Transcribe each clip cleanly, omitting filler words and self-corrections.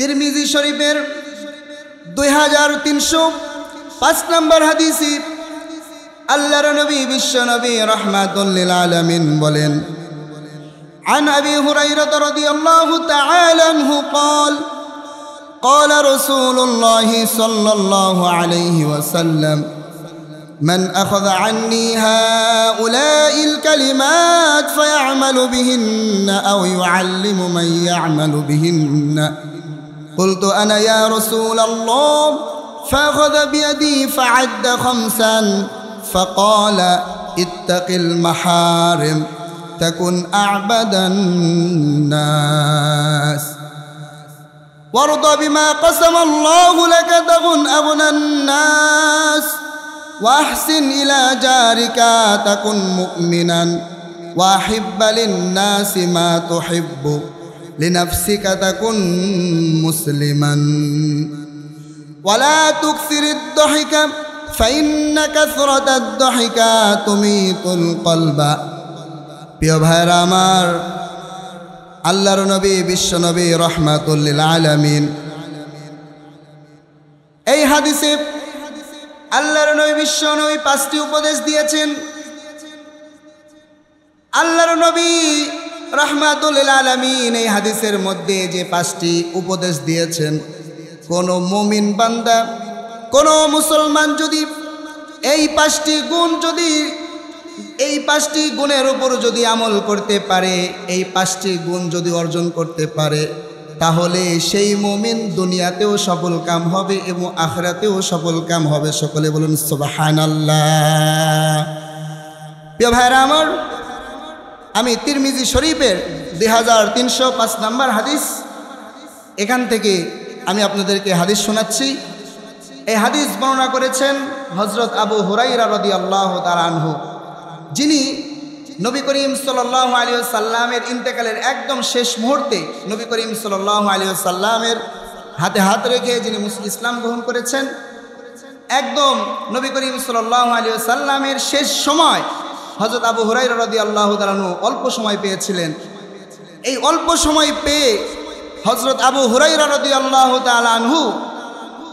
তিরমিজি শরীফের 2305 নম্বর হাদিসে আল্লাহর নবী বিশ্ব নবী রাহমাতুল লিল আলামিন বলেন, عن أبي هريرة رضي الله تعالى عنه قال قال رسول الله صلى الله عليه وسلم من أخذ عني هؤلاء الكلمات فيعمل بهن أو يعلم من يعمل بهن قلت أنا يا رسول الله فأخذ بيدي فعد 5 فقال اتق المحارم تكن أعبد الناس وارضى بما قسم الله لك تكن أغنى الناس وأحسن إلى جارك تكن مؤمنا وأحب للناس ما تحب لنفسك تكن مسلما ولا تكثر الضحك فإن كثرة الضحك تميت القلب। প্রিয় ভাইরা আমার, আল্লাহর নবী বিশ্ব নবী রাহমাতুল লিল আলামিন এই হাদিসে আল্লাহর নবী বিশ্ব নবী 5টি উপদেশ দিয়েছেন। আল্লাহর নবী রাহমাতুল লিল আলামিন এই হাদিসের মধ্যে যে 5টি উপদেশ দিয়েছেন, কোন মুমিন বান্দা, কোন মুসলমান যদি এই 5টি গুণ এই 5টি গুণের উপর যদি আমল করতে পারে, এই 5টি গুণ যদি অর্জন করতে পারে, তাহলে সেই মুমিন দুনিয়াতেও সফল কাম হবে এবং আখিরাতেও সফল কাম হবে। সকলে বলুন সুবহানাল্লাহ। প্রিয় ভাইরা আমার, আমি তিরমিজি শরীফের 2305 নম্বর হাদিস, এখান থেকে আমি আপনাদেরকে হাদিস শোনাচ্ছি। এই হাদিস বর্ণনা করেছেন হযরত আবু হুরায়রা রাদিয়াল্লাহু তাআলা আনহু, যিনি নবী করিম সাল্লাল্লাহু আলাইহি ওয়াসাল্লামের ইন্তেকালের একদম শেষ মুহূর্তে নবী করিম সাল্লাল্লাহু আলাইহি ওয়াসাল্লামের হাতে হাত রেখে যিনি ইসলাম গ্রহণ করেছেন। একদম নবী করিম সাল্লাল্লাহু আলাইহি ওয়াসাল্লামের শেষ সময় হযরত আবু হুরায়রা রাদিয়াল্লাহু তাআলা আনহু অল্প সময় পেয়েছিলেন। এই অল্প সময় পেয়ে হযরত আবু হুরায়রা রাদিয়াল্লাহু তাআলা আনহু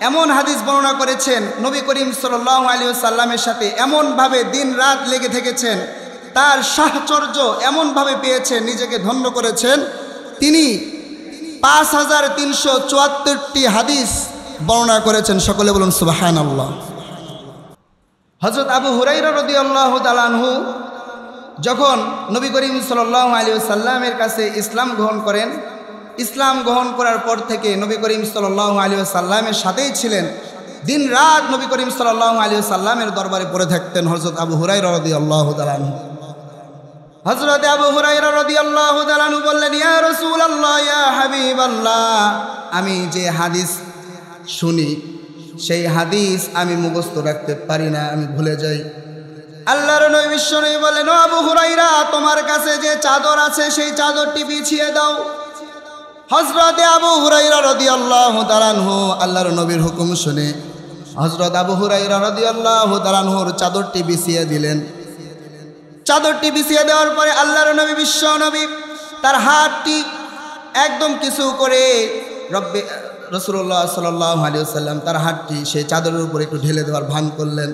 এমন হাদিস বর্ণনা করেছেন, নবী করিম সাল্লাল্লাহু আলাইহি ওয়াসাল্লামের সাথে এমনভাবে দিন রাত লেগে থেকেছেন, তার সাহচর্য এমনভাবে পেয়েছেন, নিজেকে ধন্য করেছেন। তিনি 5374টি হাদিস বর্ণনা করেছেন। সকলে বলুন সুবহানাল্লাহ। হযরত আবু হুরায়রা রাদিয়াল্লাহু তাআলা আনহু যখন নবী করিম সাল্লাল্লাহু আলাইহি ওয়াসাল্লামের কাছে ইসলাম গ্রহণ করেন, ইসলাম গ্রহণ করার পর থেকে নবী করিম সাল্লাল্লাহু আলাইহি ওয়াসাল্লামের সাথেই ছিলেন। দিন রাত নবী করিম সাল্লাল্লাহু আলাইহি ওয়াসাল্লামের দরবারে পড়ে থাকতেন হযরত আবু হুরায়রা রাদিয়াল্লাহু তাআলা আনহু। হযরত আবু হুরায়রা রাদিয়াল্লাহু তাআলা আনহু বললেন, ইয়া রাসূলুল্লাহ, ইয়া হাবিবাল্লাহ, আমি যে হাদিস শুনি সেই হাদিস আমি মুখস্থ রাখতে পারি না, আমি ভুলে যাই। আল্লাহর নবী বিশ্ব নবী বললেন, ও আবু হুরায়রা, তোমার কাছে যে চাদর আছে সেই চাদরটি বিছিয়ে দাও। হযরত আবু হুরায়রা রাদিয়াল্লাহু তাআলা আনহু আল্লাহর নবীর হুকুম শুনে হযরত আবু হুরায়রা রাদিয়াল্লাহু তাআলা আনহুর চাদরটি বিছিয়ে দিলেন। চাদরটি বিছিয়ে দেওয়ার পরে আল্লাহর নবী বিশ্ব নবী তার হাতটি একদম কিছু করে রাসূলুল্লাহ সাল্লাল্লাহু আলাইহি ওয়াসাল্লাম তার হাতটি সেই চাদরের উপর একটু ঢেলে দেওয়ার ভান করলেন।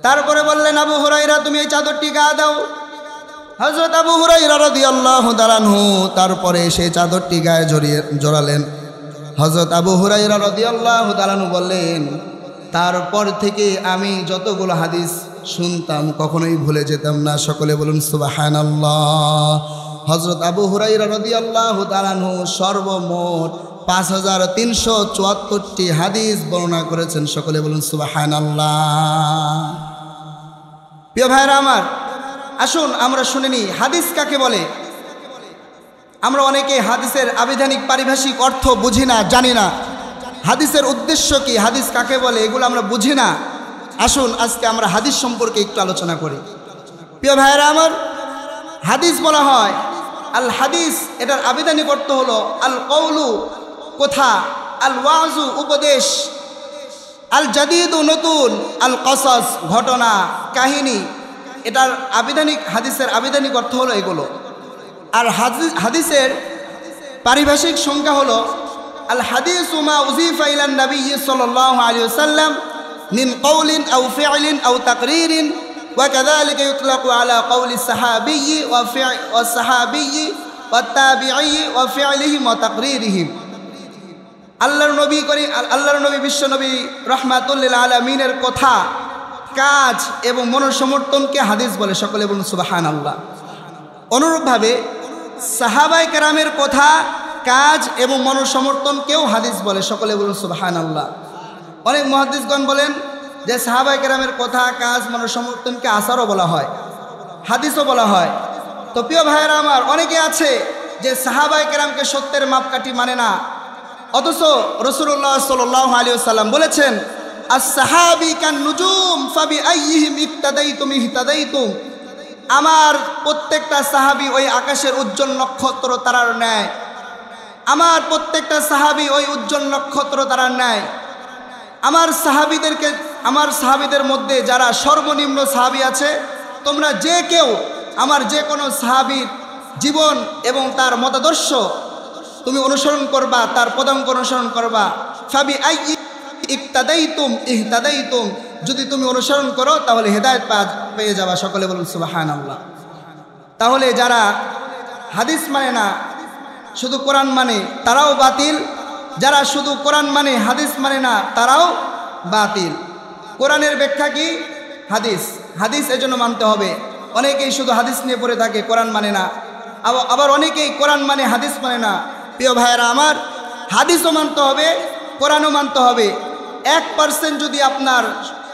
তারপরে বললেন, আবু হুরায়রা, তুমি এই চাদরটি গায়ে দাও। হযরত আবু হুরায়রা রাদিয়াল্লাহু তাআলা আনহু তারপরে সেই চাদরটি গায়ে জড়ালেন। হযরত আবু হুরায়রা রাদিয়াল্লাহু তাআলা আনহু বললেন, তারপর থেকে আমি যতগুলো হাদিস শুনতাম কখনোই ভুলে যেতাম না। সকলে বলুন সুবহানাল্লাহ। হযরত আবু হুরায়রা রাদিয়াল্লাহু তাআলা আনহু সর্বমোট 5374টি হাদিস বর্ণনা করেছেন। সকলে বলুন সুবহানাল্লাহ। প্রিয় ভাইরা আমার, আসুন আমরা শুনে নিই হাদিস কাকে বলে। আমরা অনেকে হাদিসের আবিধানিক পারিভাষিক অর্থ বুঝি না, জানি না। হাদিসের উদ্দেশ্য কি, হাদিস কাকে বলে, এগুলো আমরা বুঝি না। আসুন আজকে আমরা হাদিস সম্পর্কে একটু আলোচনা করি। প্রিয় ভাইরা আমার, হাদিস বলা হয় আল হাদিস, এটার আবিধানিক অর্থ হলো আল কওলু, কথা, আল ওয়াজু, উপদেশ, আল জাদিদু, নতুন, আল কসাস, ঘটনা, কাহিনী। এটার আবিধানিক, হাদিসের আবিধানিক অর্থ হলো এগুলো। আর হাদিসের পারিভাষিক সংজ্ঞা হলো আল হাদিসু মা উযিফা ইলা নবী সাল্লাল্লাহু আলাইহি ওয়াসাল্লাম মিন কওলিন আও ফি'লিন আও তাকরীরিন ওয়া কাযালিকা ইউতলাকু আলা কওলি সাহাবিয়্যি ওয়া সাহাবিয়্যি ওয়া তাবিঈ ওয়া ফি'লিহিম ওয়া তাকরীরিহিম। আল্লাহর নবী বিশ্ব নবী রাহমাতুল লিল আলামিনের কথা, কাজ এবং মনোসমর্থনকে হাদিস বলে। সকলে বলুন সুবহানাল্লাহ। অনুরূপভাবে সাহাবায়ে কেরামের কথা, কাজ এবং মনোসমর্থনকেও হাদিস বলে। সকলে বলুন সুবহানাল্লাহ। অনেক মুহাদ্দিসগণ বলেন যে সাহাবায়ে কেরামের কথা, কাজ, মনোসমর্থনকে আসারও বলা হয়, হাদিসও বলা হয়। তো প্রিয় ভাইয়েরা আমার, অনেকে আছে যে সাহাবায়ে কেরামকে সত্যের মাপকাঠি মানে না, অথচ রাসূলুল্লাহ সাল্লাল্লাহু আলাইহি ওয়াসাল্লাম বলেছেন আস-সাহাবী কান নুজুম ফাবিআইয়িহিম ইক্তাদাইতুম ইহতাদাইতুম। আমার প্রত্যেকটা সাহাবী ওই আকাশের উজ্জ্বল নক্ষত্র তারার ন্যায়। আমার প্রত্যেকটা সাহাবী ওই উজ্জ্বল নক্ষত্র তারার ন্যায়। আমার সাহাবীদের মধ্যে যারা সর্বনিম্ন সাহাবী আছে, তোমরা যে কেউ আমার যে কোনো সাহাবীর জীবন এবং তার মতাদর্শ তুমি অনুসরণ করবা, তার পদাঙ্ক অনুসরণ করবা। ফাবিআইয়ি ইক্তাদাইতুম ইহতাদাইতুম, যদি তুমি অনুসরণ করো তাহলে হেদায়েত পেয়ে যাবা। সকলে বলুন সুবহানাল্লাহ। তাহলে যারা হাদিস মানে না, শুধু কোরআন মানে, তারাও বাতিল। যারা শুধু কোরআন মানে, হাদিস মানে না, তারাও বাতিল। কোরআনের ব্যাখ্যা কি? হাদিস। হাদিস এজন্য মানতে হবে। অনেকেই শুধু হাদিস নিয়ে পড়ে থাকে, কোরআন মানে না। আবার অনেকেই কোরআন মানে, হাদিস মানে না। প্রিয় ভাইয়েরা আমার, হাদিসও মানতে হবে, কোরআনও মানতে হবে। 1% যদি আপনার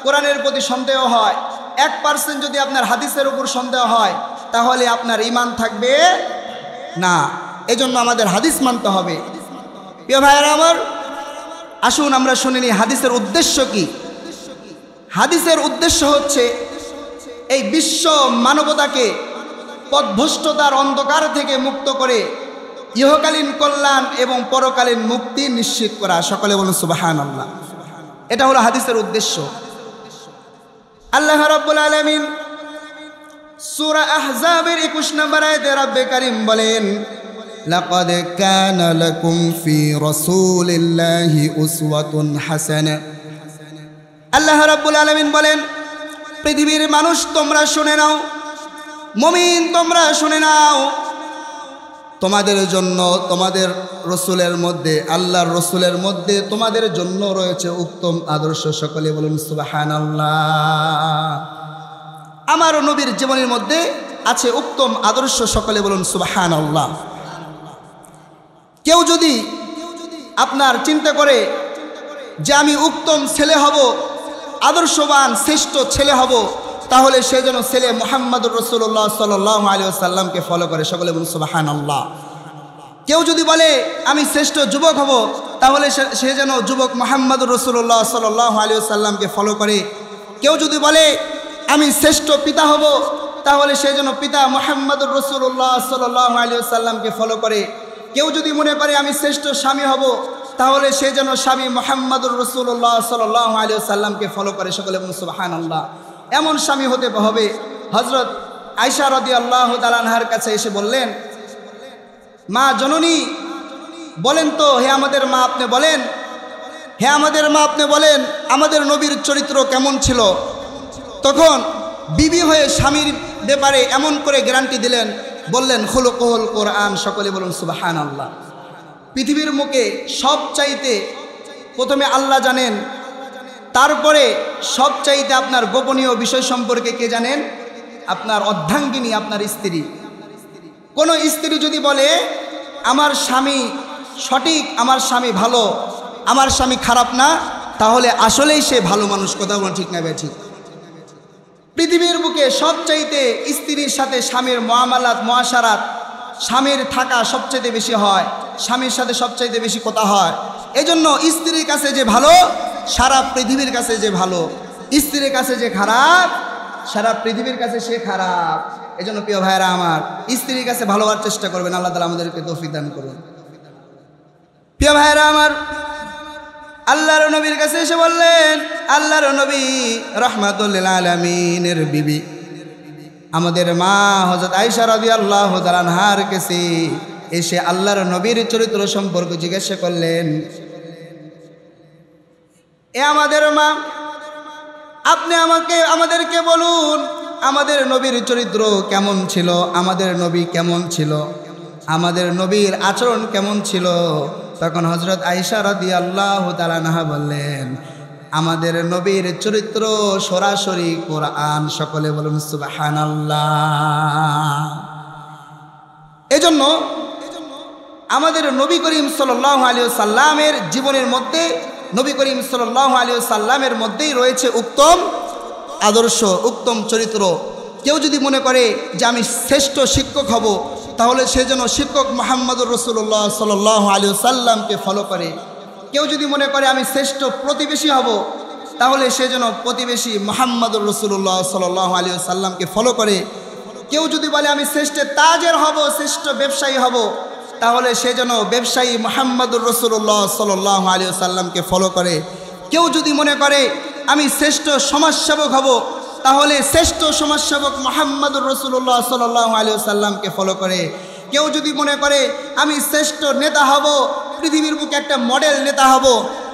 কোরআনের প্রতি সন্দেহ হয়, 1% যদি আপনার হাদিসের উপর সন্দেহ হয়, তাহলে আপনার ঈমান থাকবে না। এজন্য আমাদের হাদিস মানতে হবে। প্রিয় ভাইয়েরা আমার, আসুন আমরা শুনে নিই হাদিসের উদ্দেশ্য কি। হাদিসের উদ্দেশ্য হচ্ছে এই বিশ্ব মানবতাকে পথভ্রষ্টতার অন্ধকার থেকে মুক্ত করে ইহকালীন কল্যাণ এবং পরকালীন মুক্তি নিশ্চিত করা। সকলে বলুন সুবহানাল্লাহ। এটা হলো হাদিসের উদ্দেশ্য। আল্লাহ রাব্বুল আলামিন সূরা আহজাবের 21 নম্বর আয়াতে রব্বে কারীম বলেন, লাকাদ কানা লাকুম ফি রাসূলিল্লাহি উসওয়াতুন হাসানাহ। আল্লাহ রাব্বুল আলামিন বলেন, পৃথিবীর মানুষ তোমরা শুনে নাও, মুমিন তোমরা শুনে নাও, তোমাদের জন্য, তোমাদের রসুলের মধ্যে, আল্লাহর রসুলের মধ্যে তোমাদের জন্য রয়েছে উত্তম আদর্শ। সকলে বলুন সুবহানাল্লাহ। আমার নবীর জীবনের মধ্যে আছে উত্তম আদর্শ। সকলে বলুন সুবহানাল্লাহ। কেউ যদি আপনার চিন্তা করে যে আমি উত্তম ছেলে হব, আদর্শবান শ্রেষ্ঠ ছেলে হব, তাহলে সে যেন ছেলে মুহাম্মদুর রাসূলুল্লাহ সাল্লাল্লাহু আলাইহি ওয়াসাল্লামকে ফলো করে। সকলে বলুন সুবহানাল্লাহ। কেউ যদি বলে আমি শ্রেষ্ঠ যুবক হব, তাহলে সে যেন যুবক মুহাম্মদুর রাসূলুল্লাহ সাল্লাল্লাহু আলাইহি ওয়াসাল্লামকে ফলো করে। কেউ যদি বলে আমি শ্রেষ্ঠ পিতা হব, তাহলে সে যেন পিতা মুহাম্মদুর রাসূলুল্লাহ সাল্লাল্লাহু আলাইহি ওয়াসাল্লামকে ফলো করে। কেউ যদি মনে করে আমি শ্রেষ্ঠ স্বামী হব, তাহলে সে যেন স্বামী মুহাম্মদুর রাসূলুল্লাহ সাল্লাল্লাহু আলাইহি ওয়াসাল্লামকে ফলো করে। সকলে বলুন সুবহানাল্লাহ। এমন স্বামী হতে হবে। হযরত আয়েশা রাদিয়াল্লাহু তাআলা আনহার কাছে এসে বললেন, মা জননী বলেন তো, হে আমাদের মা আপনি বলেন, হে আমাদের মা আপনি বলেন আমাদের নবীর চরিত্র কেমন ছিল। তখন বিবি হয়ে স্বামীর ব্যাপারে এমন করে গ্যারান্টি দিলেন, বললেন খুলুকুল কোরআন। সকলে বলুন সুবহানাল্লাহ। পৃথিবীর মুখে সবচাইতে প্রথমে আল্লাহ জানেন, তারপরে সবচাইতে আপনার গোপনীয় বিষয় সম্পর্কে কে জানেন? আপনার অর্ধাঙ্গিনী, আপনার স্ত্রী। কোনো স্ত্রী যদি বলে আমার স্বামী সঠিক, আমার স্বামী ভালো, আমার স্বামী খারাপ না, তাহলে আসলেই সে ভালো মানুষ। কথা বলা ঠিক না ভাই? ঠিক। পৃথিবীর বুকে সবচাইতে স্ত্রীর সাথে স্বামীর মুআমালাত, মুআশারাত, স্বামীর থাকা সবচাইতে বেশি হয়, স্বামীর সাথে সবচাইতে বেশি কথা হয়। এজন্য স্ত্রীর কাছে যে ভালো, সারা পৃথিবীর কাছে যে ভালো। স্ত্রীর কাছে যে খারাপ, সারা পৃথিবীর কাছে সে খারাপ। এজন্য প্রিয় ভাইরা আমার, স্ত্রীর কাছে ভালো হওয়ার চেষ্টা করবেন। আল্লাহ তাআলা আমাদেরকে তৌফিক দান করুন। প্রিয় ভাইরা আমার, আল্লাহর নবীর কাছে এসে বললেন, আল্লাহর নবী রাহমাতুল লিল আলামিনের বিবি আমাদের মা হযরত আয়েশা রাদিয়াল্লাহু তাআলা আনহার কাছে এসে আল্লাহর নবীর চরিত্র সম্পর্কে জিজ্ঞাসা করলেন, এ আমাদের মা, আপনি আমাদেরকে বলুন আমাদের নবীর চরিত্র কেমন ছিল, আমাদের নবী কেমন ছিল, আমাদের নবীর আচরণ কেমন ছিল। তখন হযরত আয়েশা রাদিয়াল্লাহু তাআলা আনহা বললেন, আমাদের নবীর চরিত্র সরাসরি কোরআন। সকলে বলুন সুবহানাল্লাহ। এজন্য আমাদের নবী করিম সাল্লাল্লাহু আলাইহি ওয়াসাল্লামের জীবনের মধ্যে, নবী করিম সাল্লাল্লাহু আলাইহি ওয়াসাল্লামের মধ্যেই রয়েছে উত্তম আদর্শ, উত্তম চরিত্র। কেউ যদি মনে করে যে আমি শ্রেষ্ঠ শিক্ষক হব, তাহলে সে যেন শিক্ষক মুহাম্মদুর রাসূলুল্লাহ সাল্লাল্লাহু আলাইহি ওয়াসাল্লামকে ফলো করে। কেউ যদি মনে করে আমি শ্রেষ্ঠ প্রতিবেশী হব, তাহলে সে যেন প্রতিবেশী মুহাম্মদুর রাসূলুল্লাহ সাল্লাল্লাহু আলাইহি ওয়াসাল্লামকে ফলো করে। কেউ যদি বলে আমি শ্রেষ্ঠ তাজের হব, শ্রেষ্ঠ ব্যবসায়ী হব, তাহলে সে যেন ব্যবসায়ী মুহাম্মদুর রাসূলুল্লাহ সাল্লাল্লাহু আলাইহি ওয়াসাল্লামকে ফলো করে। কেউ যদি মনে করে আমি শ্রেষ্ঠ সমাজসেবক হব, তাহলে শ্রেষ্ঠ সমাজসেবক মুহাম্মদুর রাসূলুল্লাহ সাল্লাল্লাহু আলাইহি ওয়াসাল্লামকে ফলো করে। কেউ যদি মনে করে আমি শ্রেষ্ঠ নেতা হব, পৃথিবীর বুকে একটা মডেল নেতা হব,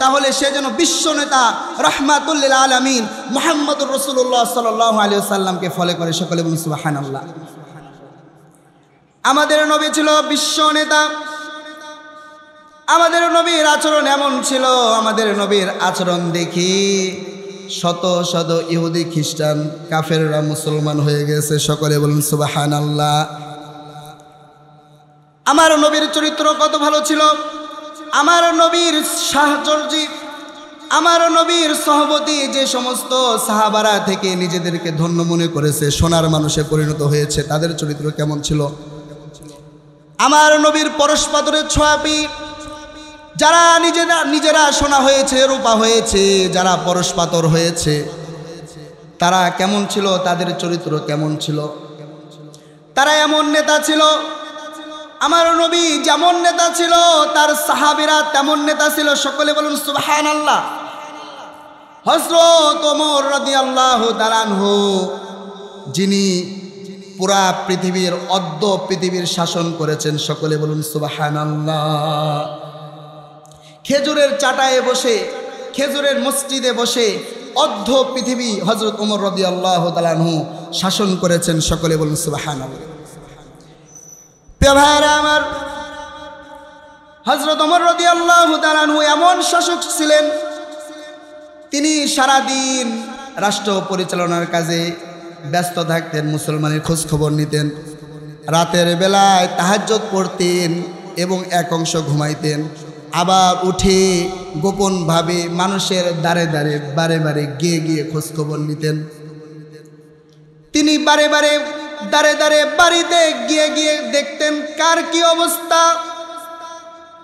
তাহলে সে যেন বিশ্ব নেতা রাহমাতুল লিল আলামিন মুহাম্মদুর রাসূলুল্লাহ সাল্লাল্লাহু আলাইহি ওয়াসাল্লামকে ফলো করে। সকলে বলুন সুবহানাল্লাহ। আমাদের নবী ছিল বিশ্ব নেতা। আমাদের নবীর আচরণ এমন ছিল, আমাদের নবীর আচরণ দেখি শত শত ইহুদি খ্রিস্টান কাফেররা মুসলমান হয়ে গেছে। সকলে বলুন সুবহানাল্লাহ। আমার নবীর চরিত্র কত ভালো ছিল, আমার নবীর সাহচর্যী, আমার নবীর সহবতী, যে সমস্ত সাহাবারা থেকে নিজেদেরকে ধন্য মনে করেছে, সোনার মানুষে পরিণত হয়েছে, তাদের চরিত্র কেমন ছিল। আমার নবীর পরশপাথরের ছোঁয়াপি, যারা নিজেরা সোনা হয়েছে, রূপা হয়েছে, যারা পরশপাথর হয়েছে, তারা কেমন ছিল, তাদের চরিত্র কেমন ছিল। তারা এমন নেতা ছিল, আমার নবী যেমন নেতা ছিল তার সাহাবীরা তেমন নেতা ছিল। সকলে বলুন সুবহানাল্লাহ। হযরত ওমর রাদিয়াল্লাহু তাআলা আনহু, যিনি পুরা পৃথিবীর পৃথিবীর শাসন করেছেন। সকলে বলুন সুবহানাল্লাহ। খেজুরের চাটায়ে বসে, খেজুরের মসজিদে বসে পৃথিবী হযরত ওমর রাদিয়াল্লাহু তাআলা আনহু শাসন করেছেন। সকলে বলুন সুবহানাল্লাহ। প্রিয় ভাইরা আমার, হযরত ওমর রাদিয়াল্লাহু তাআলা আনহু এমন শাসক ছিলেন, তিনি সারাদিন রাষ্ট্র পরিচালনার কাজে ব্যস্ত থাকতেন, মুসলমানের খোঁজ খবর নিতেন, রাতের বেলায় তাহাজ্জুদ পড়তেন এবং এক অংশ ঘুমাইতেন, আবার উঠে গোপনভাবে মানুষের দ্বারে দ্বারে বারে বারে গিয়ে গিয়ে খোঁজ খবর নিতেন। তিনি বারে বারে দাঁড়ে দাঁড়ে বাড়িতে গিয়ে গিয়ে দেখতেন কার কি অবস্থা,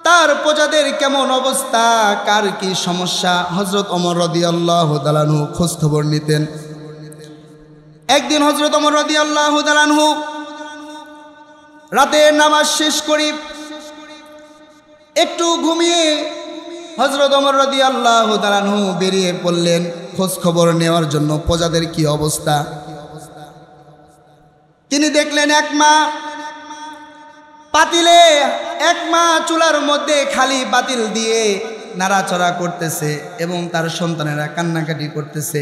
তার প্রজাদের কেমন অবস্থা, কার কি সমস্যা। হযরত ওমর রাদিয়াল্লাহু তাআলা আনহু খোঁজ খবর নিতেন। একদিন হযরত ওমর রাদিয়াল্লাহু তাআলা আনহু রাতে নামাজ শেষ করে একটু ঘুমিয়ে হযরত ওমর রাদিয়াল্লাহু তাআলা আনহু বেরিয়ে পড়লেন খোঁজ খবর নেওয়ার জন্য প্রজাদের কি অবস্থা। তিনি দেখলেন এক মা চুলার মধ্যে খালি পাতিল দিয়ে নাড়াচড়া করতেছে এবং তার সন্তানেরা কান্নাকাটি করতেছে।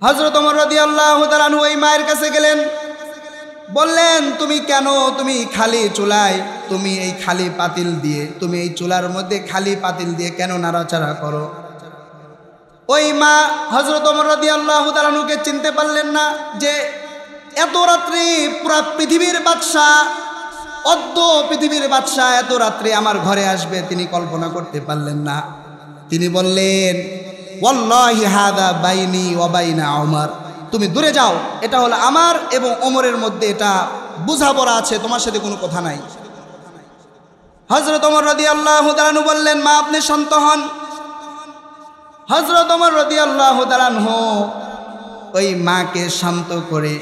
হযরত ওমর রাদিয়াল্লাহু তাআলা আনহু ওই মায়ের কাছে গেলেন, বললেন তুমি খালি চুলায়, তুমি এই খালি পাতিল দিয়ে, তুমি এই চুলার মধ্যে খালি পাতিল দিয়ে কেন নাড়াচাড়া করো। ওই মা হযরত ওমর রাদিয়াল্লাহু তাআলা আনহুকে চিনতে পারলেন না যে এত রাত্রে পুরা পৃথিবীর বাদশাহ, পৃথিবীর বাদশাহ এত রাত্রে আমার ঘরে আসবে তিনি কল্পনা করতে পারলেন না। তিনি বললেন, ওয়াল্লাহি হাদা বাইনি ওয়া বাইনা ওমর, তুমি দূরে যাও, এটা হলো আমার এবং ওমরের মধ্যে এটা বোঝাপড়া আছে, তোমার সাথে কোনো কথা নাই। হযরত ওমর রাদিয়াল্লাহু তাআলা আনহু বললেন, মা আপনি শান্ত হন। হযরত ওমর রাদিয়াল্লাহু তাআলা আনহু ওই মাকে শান্ত করে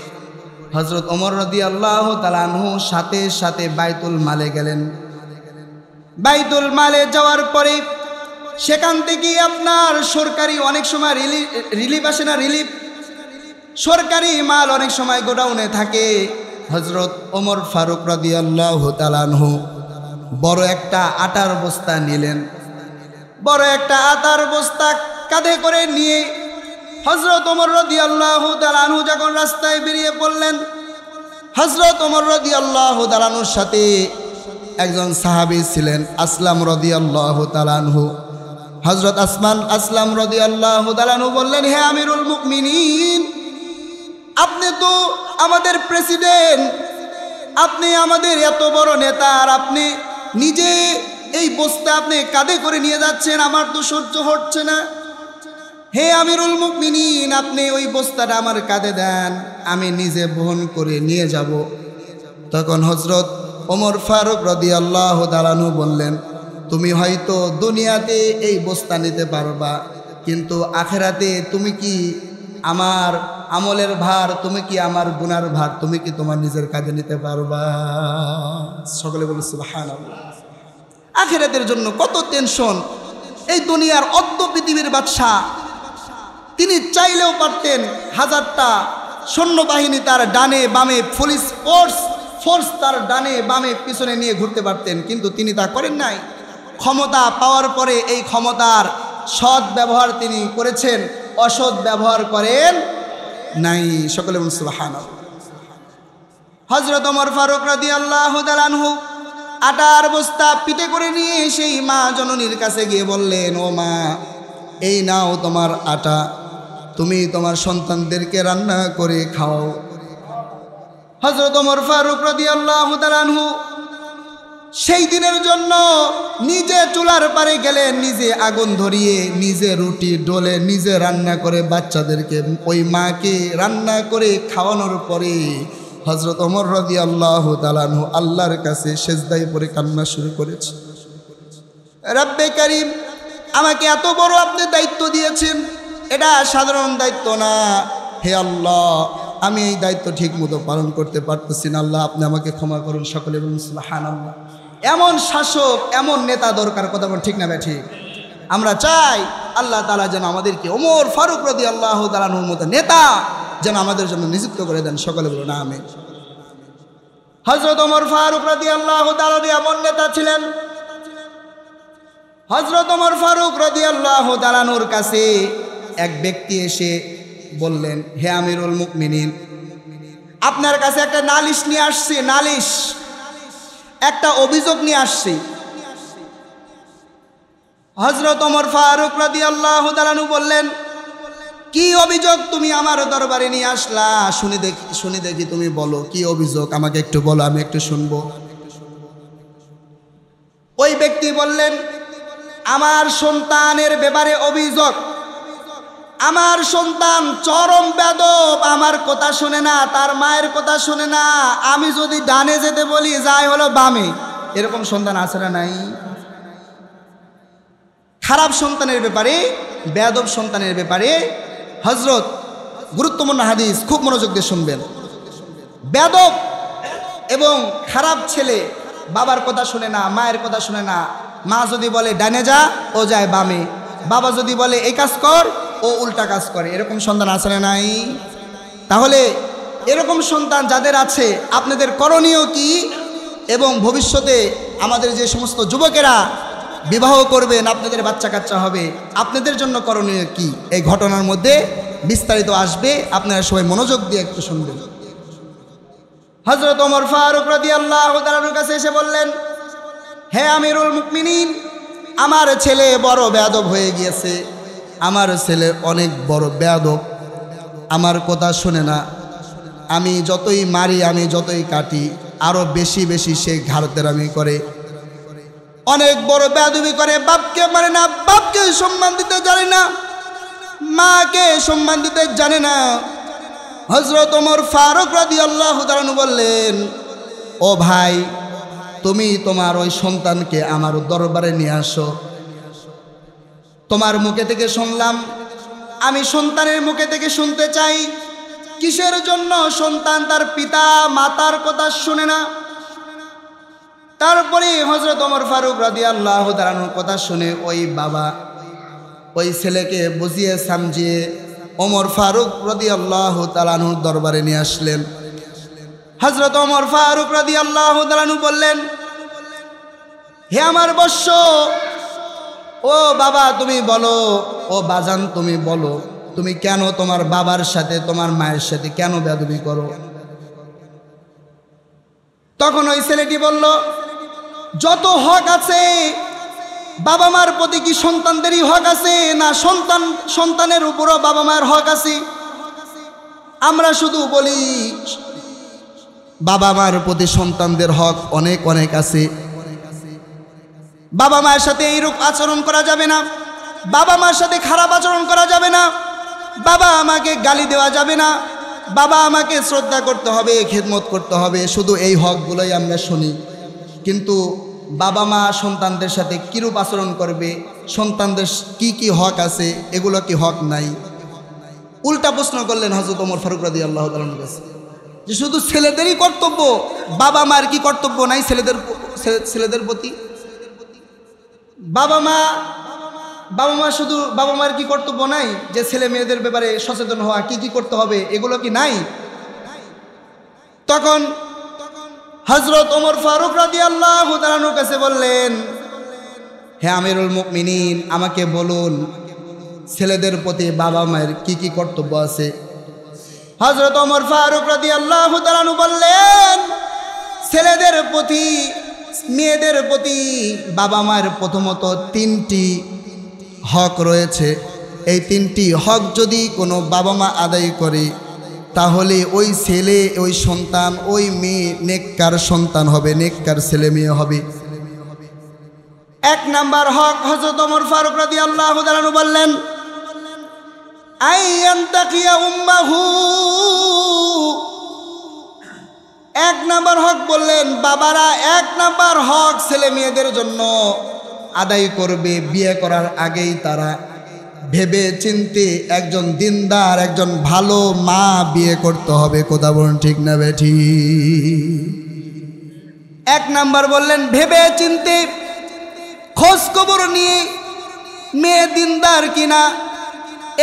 হযরত ওমর রাদিয়াল্লাহু তাআলা আনহু সাথে সাথে বাইতুল মালে গেলেন। বাইতুল মালে যাওয়ার পরে সেখান থেকে আপনার সরকারি অনেক সময় রিলিফ আসে না, রিলিফ সরকারি মাল অনেক সময় গোডাউনে থাকে, হযরত ওমর ফারুক রাদিয়াল্লাহু তাআলা আনহু বড় একটা আটার বস্তা নিলেন। বড় একটা আটার বস্তা কাঁধে করে নিয়ে হযরত ওমর রাদিয়াল্লাহু তাআলা আনহু যখন রাস্তায় বেরিয়ে পড়লেন, হযরত ওমর রাদিয়াল্লাহু তাআলা আনহুর সাথে একজন সাহাবী ছিলেন, আসলাম রাদিয়াল্লাহু তাআলা আনহু। হযরত আসলাম রাদিয়াল্লাহু তাআলা আনহু বললেন, হে আমিরুল মুমিনিন, আপনি তো আমাদের প্রেসিডেন্ট, আপনি আমাদের এত বড় নেতা, আর আপনি নিজে এই বস্তা আপনি কাঁধে করে নিয়ে যাচ্ছেন, আমার তো সহ্য হচ্ছে না। হে আমিরুল মুমিনিন, আপনি ওই বস্তাটা আমার কাঁধে দেন, আমি নিজে বহন করে নিয়ে যাব। তখন হযরত ওমর ফারুক রাদিয়াল্লাহু তাআলা আনহু বললেন, তুমি হয়তো দুনিয়াতে এই বস্তা নিতে পারবা, কিন্তু আখিরাতে তুমি কি আমার আমলের ভার, তুমি কি আমার গুনার ভার, তুমি কি তোমার নিজের কাঁধে নিতে পারবা? সকলে বলে সুবহানাল্লাহ। আখিরাতের জন্য কত টেনশন। এই দুনিয়ার অর্ধ পৃথিবীর বাদশা, তিনি চাইলেও পারতেন হাজারটা সৈন্যবাহিনী তার ডানে বামে, পুলিশ ফোর্স তার ডানে বামে পিছনে নিয়ে ঘুরতে পারতেন, কিন্তু তিনি তা করেন নাই। ক্ষমতা পাওয়ার পরে এই ক্ষমতার সৎ ব্যবহার তিনি করেছেন, অসৎ ব্যবহার করেন নাই। সকলে বলুন সুবহানাল্লাহ। হযরত ওমর ফারুক রাদিয়াল্লাহু তাআলা আনহু আটার বস্তা পিঠে করে নিয়ে সেই মা জননীর কাছে গিয়ে বললেন, ও মা, এই নাও তোমার আটা, তুমি তোমার সন্তানদেরকে রান্না করে খাও। হযরত ওমর ফারুক রাদিয়াল্লাহু তাআলা আনহু সেই দিনের জন্য নিজে চুলার পারে গেলেন, নিজে আগুন ধরিয়ে, নিজে রুটি ডলে, নিজে রান্না করে বাচ্চাদেরকে, ওই মাকে রান্না করে খাওয়ানোর পরে হযরত ওমর রাদিয়াল্লাহু তাআলা আনহু আল্লাহর কাছে সেজদায় পড়ে কান্না শুরু করেছে। রব্বে কারীম, আমাকে এত বড় আপনি দায়িত্ব দিয়েছেন, এটা সাধারণ দায়িত্ব না। হে আল্লাহ, আমি এই দায়িত্ব ঠিক মতো পালন করতে পারতেছি না, আল্লাহ আপনি আমাকে ক্ষমা করুন। সকলে বলুন সুবহানাল্লাহ। এমন শাসক, এমন নেতা দরকার, কথা বল ঠিক না ঠিক? আমরা চাই আল্লাহ তাআলা যেন আমাদেরকে ওমর ফারুক রাদিয়াল্লাহু তাআলা আনহুর মতো নেতা যেন আমাদের জন্য নিযুক্ত করে দেন। সকলে বলুন আমিন। হযরত ওমর ফারুক রাদিয়াল্লাহু তাআলা এমন নেতা ছিলেন। হযরত ওমর ফারুক রাদিয়াল্লাহু তাআলা আনহুর কাছে এক ব্যক্তি এসে বললেন, হে আমিরুল মুমিনিন, আপনার কাছে একটা নালিশ নিয়ে আসছি, নালিশ, একটা অভিযোগ নিয়ে আসছি। হযরত ওমর ফারুক রাদিয়াল্লাহু তাআলা আনহু বললেন, কি অভিযোগ তুমি আমার দরবারে নিয়ে আসলা? শুনি দেখি, তুমি বলো কি অভিযোগ, আমাকে একটু বলো, আমি একটু শুনবো। ওই ব্যক্তি বললেন, আমার সন্তানের ব্যাপারে অভিযোগ। আমার সন্তান চরম বেয়াদব, আমার কথা শুনে না, তার মায়ের কথা শুনে না, আমি যদি ডানে যেতে বলি যায় হলো বামে। এরকম সন্তান আছে না নাই? খারাপ সন্তানের ব্যাপারে, বেয়াদব সন্তানের ব্যাপারে হযরত গুরুত্বপূর্ণ হাদিস, খুব মনোযোগ দিয়ে শুনবেন। বেয়াদব এবং খারাপ ছেলে বাবার কথা শুনে না, মায়ের কথা শুনে না। মা যদি বলে ডানে যা, ও যায় বামে। বাবা যদি বলে এই কাজ কর, ও উল্টা কাজ করে। এরকম সন্তান আছে না নাই? তাহলে এরকম সন্তান যাদের আছে, আপনাদের করণীয় কি? এবং ভবিষ্যতে আমাদের যে সমস্ত যুবকেরা বিবাহ করবেন, আপনাদের বাচ্চা কাচ্চা হবে, আপনাদের জন্য করণীয় কি? এই ঘটনার মধ্যে বিস্তারিত আসবে, আপনারা সবাই মনোযোগ দিয়ে একটু শুনবেন। হযরত ওমর ফারুক রাদিয়াল্লাহু তাআলার কাছে এসে বললেন, হে আমিরুল মুমিনিন, আমার ছেলে বড় বেয়াদব হয়ে গিয়েছে, আমার ছেলে অনেক বড় বেয়াদব, আমার কথা শোনে না। আমি যতই মারি, আমি যতই কাটি, আরো বেশি বেশি সে ঘাড়তেরামি করে, অনেক বড় বেয়াদবি করে। বাপকে মানে না, বাপকে সম্মান দিতে জানে না, মাকে সম্মান দিতে জানে না। হযরত ওমর ফারুক রাদিয়াল্লাহু তাআলা বললেন, ও ভাই, তুমি তোমার ওই সন্তানকে আমার দরবারে নিয়ে আসো। তোমার মুখে থেকে শুনলাম, আমি সন্তানের মুখে থেকে শুনতে চাই, কিসের জন্য সন্তান তার পিতা মাতার কথা শুনে না। তারপরে হযরত ওমর ফারুক রাদিয়াল্লাহু তাআলার কথা শুনে ওই বাবা ওই ছেলেকে বুঝিয়ে সামঝিয়ে ওমর ফারুক রাদিয়াল্লাহু তাআলার দরবারে নিয়ে আসলেন। হযরত ওমর ফারুক রাদিয়াল্লাহু তাআলা আনহু বললেন, হে আমার বৎস, ও বাবা তুমি বলো, ও বাজান তুমি বলো, তুমি কেন তোমার বাবার সাথে তোমার মায়ের সাথে কেন বেয়াদবি করো? তখন ওই ছেলেটি বলল, যত হক আছে বাবা মার প্রতি কি সন্তানদেরই হক আছে, না সন্তানের উপরও বাবা মায়ের হক আছে? আমরা শুধু বলি বাবা মার প্রতি সন্তানদের হক অনেক অনেক আছে। বাবা মায়ের সাথে এইরূপ আচরণ করা যাবে না, বাবা মার সাথে খারাপ আচরণ করা যাবে না, বাবা আমাকে গালি দেওয়া যাবে না, বাবা আমাকে শ্রদ্ধা করতে হবে, খেদমত করতে হবে, শুধু এই হকগুলোই আমরা শুনি। কিন্তু বাবা মা সন্তানদের সাথে কীরূপ আচরণ করবে, সন্তানদের কি কি হক আছে, এগুলো কি হক নাই? উল্টা প্রশ্ন করলেন হযরত ওমর ফারুক রাদিয়াল্লাহু তাআলা আনহু কাছে, যে শুধু ছেলেদেরই কর্তব্য, বাবা মার কি কর্তব্য নাই ছেলেদের প্রতি? বাবা মা শুধু বাবা মার কি কর্তব্য নাই যে ছেলে মেয়েদের ব্যাপারে সচেতন হওয়া, কি কি করতে হবে, এগুলো কি নাই? তখন হযরত ওমর ফারুক রাদিয়াল্লাহু তাআলা আনহুর কাছে বললেন, হে আমিরুল মুমিনিন, আমাকে বলুন ছেলেদের প্রতি বাবা মায়ের কি কি কর্তব্য আছে? হযরত ওমর ফারুক রাদিয়াল্লাহু তাআলা আনহু বললেন, ছেলেদের প্রতি মেয়েদের প্রতি বাবা মায়ের প্রথমত 3টি হক রয়েছে। এই 3টি হক যদি কোনো বাবা মা আদায় করে, তাহলে ওই ছেলে, ওই সন্তান, ওই মেয়ে নেককার সন্তান হবে, নেককার ছেলে মেয়ে হবে। 1 নাম্বার হক হযরত ওমর ফারুক রাদিয়াল্লাহু তাআলা আনহু বললেন, আইয়ান্তাকিয়া উম্মাহু। 1 নাম্বার হক বললেন, বাবারা 1 নাম্বার হক ছেলে মেয়েদের জন্য আদায় করবে, বিয়ে করার আগেই তারা ভেবে চিন্তে একজন দিনদার, একজন ভালো মা বিয়ে করতে হবে। কথা বলুন ঠিক না বেঠি? 1 নাম্বার বললেন, ভেবে চিন্তে খোঁজ খবর নিয়ে মেয়ে দিনদার কিনা,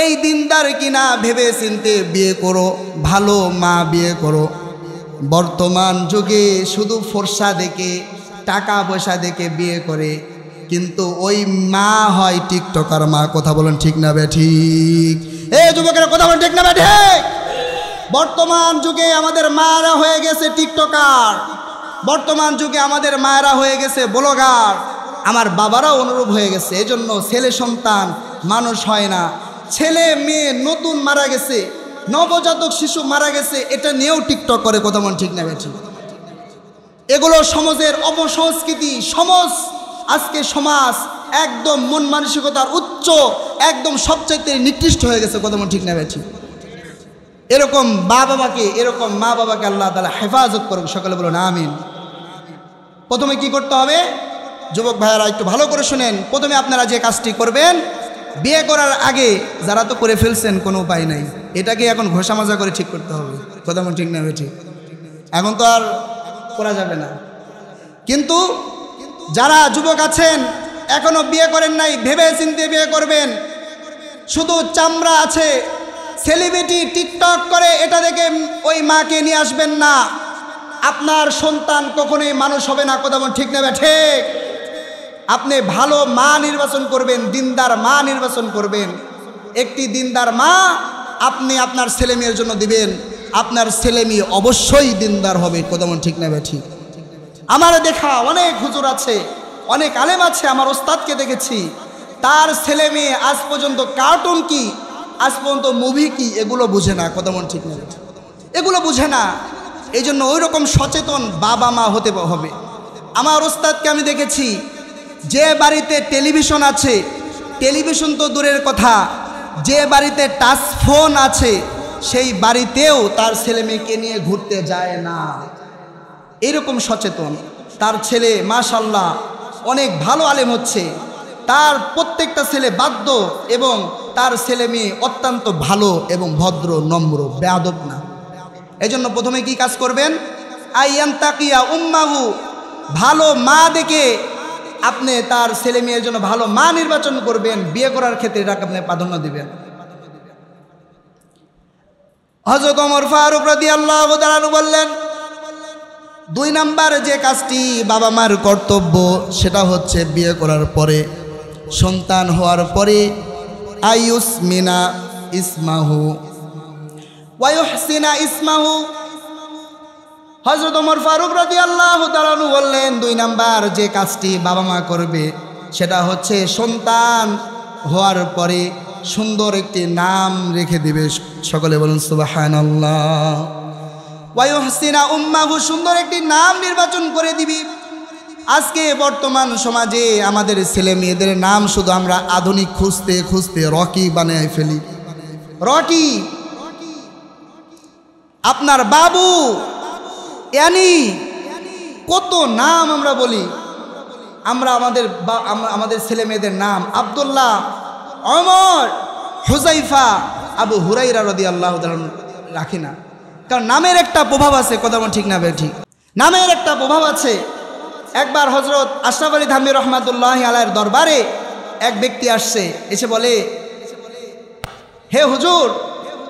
এই দিনদার কিনা ভেবে চিন্তে বিয়ে করো, ভালো মা বিয়ে করো। বর্তমান যুগে শুধু ফর্সা দেখে, টাকা পয়সা দেখে বিয়ে করে, কিন্তু ওই মা হয় টিকটকার মা। কথা বলেন ঠিক না বেঠিক? এই যুবকেরা কথা বলেন ঠিক না বেঠিক? বর্তমান যুগে আমাদের মায়েরা হয়ে গেছে টিকটকার, বর্তমান যুগে আমাদের মায়েরা হয়ে গেছে ব্লগার, আমার বাবারাও অনুরূপ হয়ে গেছে। এজন্য ছেলে সন্তান মানুষ হয় না, ছেলে মেয়ে নতুন মারা গেছে, নবজাতক শিশু মারা গেছে, এটা নিয়েও টিকটক করে। কথা বলেন ঠিক না বেঠিক? এগুলো সমাজের অপসংস্কৃতি। আজকে সমাজ একদম মন মানসিকতার উচ্চ, একদম সবচাইতে নিকৃষ্ট হয়ে গেছে। কথা বলেন ঠিক না বেঠিক? এরকম এরকম মা বাবাকে আল্লাহ তাআলা হেফাজত করুক। সকলে বলুন আমিন। প্রথমে কি করতে হবে যুবক ভাইয়ারা, একটু ভালো করে শুনেন। প্রথমে আপনারা যে কাজটি করবেন, বিয়ে করার আগে, যারা তো করে ফেলছেন কোনো উপায় নাই, এটাকে এখন ঘষা মাজা করে ঠিক করতে হবে। কথা বলেন ঠিক না বেঠিক? এখন তো আর করা যাবে না। কিন্তু যারা যুবক আছেন এখনো বিয়ে করেন নাই, ভেবে চিন্তে বিয়ে করবেন। শুধু চামড়া আছে, সেলিব্রিটি টিকটক করে, এটা দেখে ওই মাকে নিয়ে আসবেন না। আপনার সন্তান কখনোই মানুষ হবে না। কথা বলেন ঠিক না বেঠিক? আপনি ভালো মা নির্বাচন করবেন, দিনদার মা নির্বাচন করবেন। একটি দিনদার মা আপনি আপনার ছেলে মেয়ের জন্য দিবেন, আপনার ছেলে মেয়ে অবশ্যই দিনদার হবে। কথা বলেন ঠিক না বেঠিক? আমার দেখা অনেক হুজুর আছে, অনেক আলেম আছে, আমার ওস্তাদকে দেখেছি, তার ছেলে মেয়ে আজ পর্যন্ত কার্টুন কি, আজ পর্যন্ত মুভি কি, এগুলো বুঝে না। কথা বলেন ঠিক না? এগুলো বুঝে না। এই জন্য ওই রকম সচেতন বাবা মা হতে হবে। আমার ওস্তাদকে আমি দেখেছি, যে বাড়িতে টেলিভিশন আছে, টেলিভিশন তো দূরের কথা, যে বাড়িতে টাচ ফোন আছে, সেই বাড়িতেও তার ছেলে মেয়েকে নিয়ে ঘুরতে যায় না। এরকম সচেতন। তার ছেলে মাশাআল্লাহ অনেক ভালো আলেম হচ্ছে, তার প্রত্যেকটা ছেলে বাধ্য, এবং তার ছেলে মেয়ে অত্যন্ত ভালো এবং ভদ্র, নম্র, বেয়াদব না। এজন্য প্রথমে কি কাজ করবেন? আইয়ান্তাকিয়া উম্মাহু, ভালো মা দেখে আপনি তার ছেলে মেয়ের জন্য ভালো মা নির্বাচন করবেন। বিয়ে করার ক্ষেত্রে এটাকে আপনি প্রাধান্য দিবেন। হযরত ওমর ফারুক রাদিয়াল্লাহু তাআলা বললেন, 2 নাম্বার যে কাজটি বাবা মার কর্তব্য সেটা হচ্ছে বিয়ে করার পরে, সন্তান হওয়ার পরে আইয়ুসমিনা ইসমাহু ওয়া ইউহসিনা ইসমাহু। হযরত ওমর ফারুক রাদিয়াল্লাহু তাআলা আনহু বললেন 2 নাম্বার যে কাজটি বাবা মা করবে সেটা হচ্ছে সন্তান হওয়ার পরে সুন্দর একটি নাম রেখে দিবে। সকলে বলুন সুবহানাল্লাহ। ওয়া ইউহসিনা উম্মাহু, সুন্দর একটি নাম নির্বাচন করে দিবি। আজকে বর্তমান সমাজে আমাদের ছেলে মেয়েদের নাম শুধু আমরা আধুনিক খুঁজতে খুঁজতে রকি বানিয়ে ফেলি। রকি, আপনার বাবু, অ্যানি, কত নাম আমরা বলি। আমরা আমাদের ছেলে মেয়েদের নাম আব্দুল্লাহ, ওমর, হুযাইফা, আবু হুরাইরা রাদিয়াল্লাহু তাআলা রাখি না। কারণ নামের একটা প্রভাব আছে, কথা বল ঠিক না ঠিক? নামের একটা প্রভাব আছে। একবার হযরত আশরাফ আলী থানভী রহমাতুল্লাহি আলাইহির দরবারে এক ব্যক্তি আসছে, এসে বলে, হে হুজুর,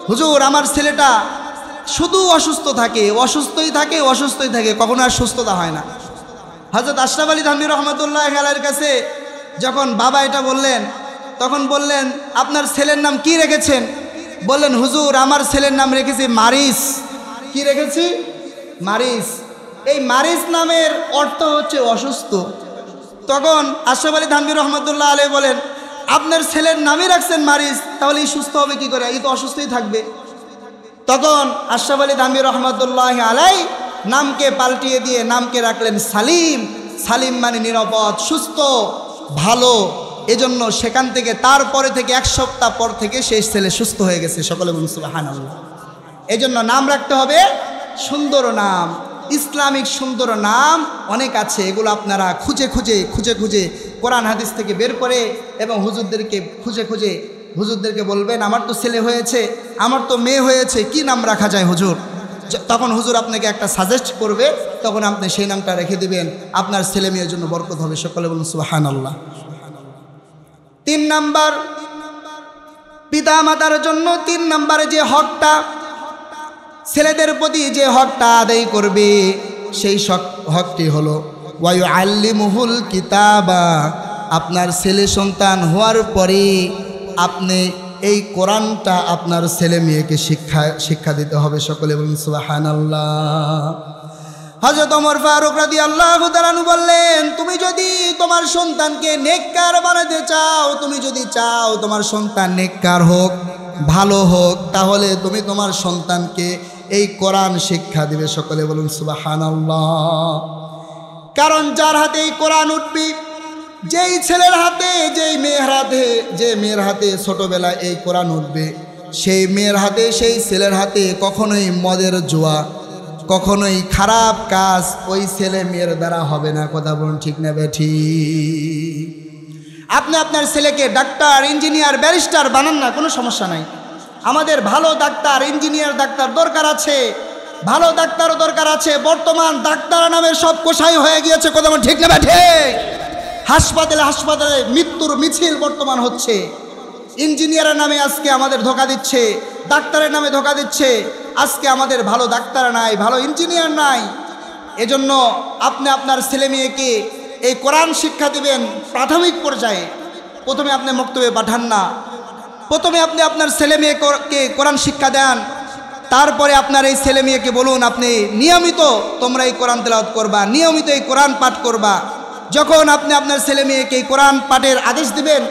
হুজুর আমার ছেলেটা শুধু অসুস্থ থাকে, অসুস্থই থাকে, অসুস্থই থাকে, কখনো আর সুস্থতা হয় না। হযরত আশরাফ আলী থানভী রহমাতুল্লাহি আলাইহির কাছে যখন বাবা এটা বললেন, তখন বললেন, আপনার ছেলের নাম কি রেখেছেন? বললেন, হুজুর আমার ছেলের নাম রেখেছি মারিস। কি রেখেছি? মারিস। এই মারিস নামের অর্থ হচ্ছে অসুস্থ। তখন আশরাফ আলী থানভী রহমাতুল্লাহ আলাইহি বলেন, আপনার ছেলের নামই রাখছেন মারিস, তাহলে এই সুস্থ হবে কি করে? এই তো অসুস্থই থাকবে। তখন আশরাফ আলী থানভী রহমাতুল্লাহ আলাইহি নামকে পাল্টিয়ে দিয়ে নামকে রাখলেন সালিম। সালিম মানে নিরাপদ, সুস্থ, ভালো। এজন্য সেখান থেকে তারপরে থেকে 1 সপ্তাহ পর থেকে সেই ছেলে সুস্থ হয়ে গেছে। সকলে বলুন সুবহানাল্লাহ। এজন্য নাম রাখতে হবে সুন্দর নাম, ইসলামিক সুন্দর নাম অনেক আছে। এগুলো আপনারা খুঁজে খুঁজে কোরআন হাদিস থেকে বের করে এবং হুজুরদেরকে খুঁজে হুজুরদেরকে বলবেন, আমার তো ছেলে হয়েছে, আমার তো মেয়ে হয়েছে, কি নাম রাখা যায় হুজুর? তখন হুজুর আপনাকে একটা সাজেস্ট করবে, তখন আপনি সেই নামটা রেখে দিবেন। আপনার ছেলে মেয়ের জন্য বরকত হবে। সকলে বলুন সুবহানাল্লাহ। 3 নাম্বার, পিতা মাতার জন্য 3 নাম্বারে যে হকটা, ছেলেদের প্রতি যে হকটা আদায় করবে সেই হকটি হলো ওয়া ইউআল্লিমুহুল কিতাবা। আপনার ছেলে সন্তান হওয়ার পরে আপনি এই কোরআনটা আপনার ছেলে মেয়েকে শিক্ষা দিতে হবে। সকলে বলুন সুবহানাল্লাহ। হযরত ওমর ফারুক রাদিয়াল্লাহু তাআলা আনহু বললেন, তুমি যদি তোমার সন্তানকে নেককার বানাতে চাও, তুমি যদি চাও তোমার সন্তান নেককার হোক, ভালো হোক, তাহলে তুমি তোমার সন্তানকে এই কোরআন শিক্ষা দিবে। সকলে বলুন সুবহানাল্লাহ। কারণ যার হাতে এই কোরআন উঠবে, যেই ছেলের হাতে, যে মেয়ের হাতে ছোটবেলায় এই কোরআন উঠবে, সেই মেয়ের হাতে, সেই ছেলের হাতে কখনোই মদের জুয়া, কখনোই খারাপ কাজ ওই ছেলে মেয়ের দ্বারা হবে না। কথা বলুন ঠিক না বেঠিক? আপনি আপনার ছেলেকে ডাক্তার, ইঞ্জিনিয়ার, ব্যারিস্টার বানান না, কোনো সমস্যা নাই। আমাদের ভালো ডাক্তার, ইঞ্জিনিয়ার, ডাক্তার দরকার আছে, ভালো ডাক্তারও দরকার আছে। বর্তমান ডাক্তার নামে সব কোষাই হয়ে গিয়েছে। কথা বলুন ঠিক না বেঠিক? হাসপাতালে মৃত্যুর মিছিল বর্তমান হচ্ছে। ইঞ্জিনিয়ারের নামে আজকে আমাদের ধোঁকা দিচ্ছে, ডাক্তারের নামে ধোঁকা দিচ্ছে। আজকে আমাদের ভালো ডাক্তার নাই, ভালো ইঞ্জিনিয়ার নাই। এজন্য আপনি আপনার ছেলে মেয়েকে এই কোরআন শিক্ষা দিবেন প্রাথমিক পর্যায়ে। প্রথমে আপনি মক্তবে পাঠান না, প্রথমে আপনি আপনার ছেলে মেয়েকে কোরআন শিক্ষা দেন। তারপরে আপনার এই ছেলে মেয়েকে বলুন, আপনি নিয়মিত তোমরা এই কোরআন তেলাওয়াত করবা, নিয়মিত এই কোরআন পাঠ করবা। যখন আপনি আপনার ছেলে মেয়েকে এই কোরআন পাঠের আদেশ দিবেন,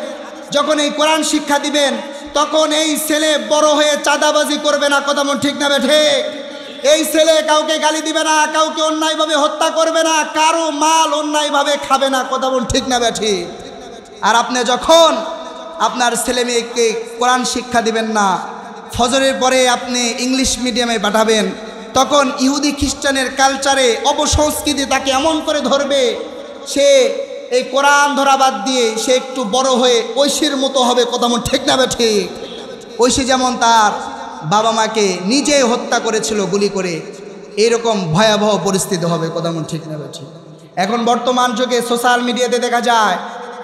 যখন এই কোরআন শিক্ষা দিবেন, তখন এই ছেলে বড় হয়ে চাঁদাবাজি করবে না। কথা মন ঠিক না বেঠিক? এই ছেলে কাউকে গালি দিবে না, কাউকে অন্যায়ভাবে হত্যা করবে না, কারো মাল অন্যায়ভাবে খাবে না। কথা বলুন ঠিক না বেঠিক? আর আপনি যখন আপনার ছেলে মেয়েকে কোরআন শিক্ষা দিবেন না, ফজরের পরে আপনি ইংলিশ মিডিয়ামে পাঠাবেন, তখন ইহুদি খ্রিস্টানের কালচারে, অপসংস্কৃতি তাকে এমন করে ধরবে, সে এই কোরআন ধরা বাদ দিয়ে সে একটু বড় হয়ে ঐশীর মতো হবে। কথা মন ঠিক না বেঠিক? ঐশী যেমন তার বাবা মাকে নিজে হত্যা করেছিল গুলি করে, এরকম ভয়াবহ পরিস্থিতি হবে। কথা মন ঠিক না বেঠিক? এখন বর্তমান যুগে সোশ্যাল মিডিয়াতে দেখা যায়